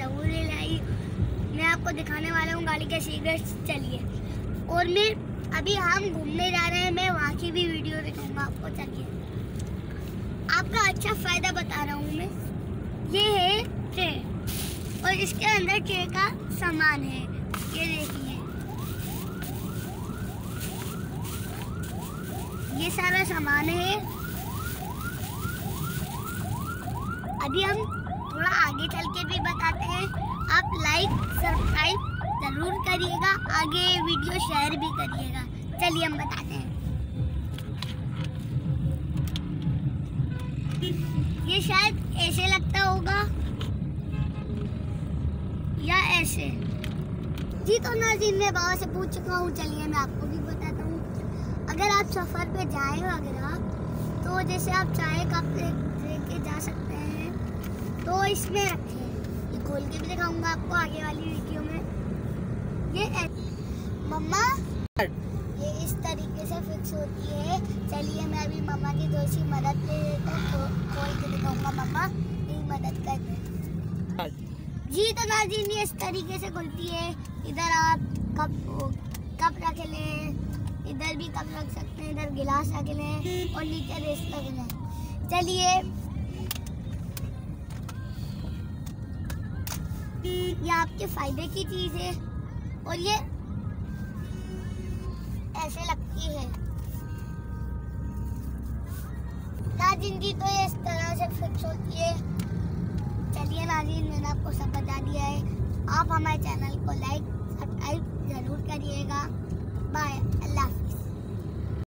ज़रूर ले लाई। मैं आपको दिखाने वाला हूँ गाड़ी के सीक्रेट्स। चलिए, और मैं अभी हम घूमने जा रहे हैं, मैं वहाँ की भी वीडियो दिखाऊंगा आपको। चलिए, आपका अच्छा फ़ायदा बता रहा हूँ मैं। ये है ट्रे और इसके अंदर ट्रे का सामान है, ये देखिए, ये सारा सामान है। अभी हम थोड़ा आगे चल के भी बताते हैं। आप लाइक सब्सक्राइब जरूर करिएगा, आगे वीडियो शेयर भी करिएगा। चलिए हम बताते हैं। ये शायद ऐसे लगता होगा या ऐसे। जी तो नाज़रीन, मैं बाबा से पूछ चुका हूँ। चलिए मैं आपको भी बताता हूँ। अगर आप सफ़र पे जाएं वगैरह, तो जैसे आप चाय कप लेके जा सकते हैं, तो इसमें रखें। ये खोल के भी दिखाऊंगा आपको आगे वाली वीडियो में। ये मम्मा, ये इस तरीके से फिक्स होती है। चलिए मैं अभी मम्मा की थोड़ी सी मदद ले लेता हूँ, खोल के दिखाऊंगा। मम्मा मेरी मदद कर दे। जी तो नाज़रीन, ये इस तरीके से खुलती है। इधर आप कप रख लें, इधर भी कप रख सकते हैं, इधर गिलास रख लें और नीचे रेस रख लें। चलिए, ये आपके फायदे की चीज़ है और ये ऐसे लगती है। नाज़रीन जी, तो ये इस तरह से फिक्स होती है। चलिए नाज़रीन, मैंने आपको सब बता दिया है। आप हमारे चैनल को लाइक सब्सक्राइब जरूर करिएगा। बाय, अल्लाह।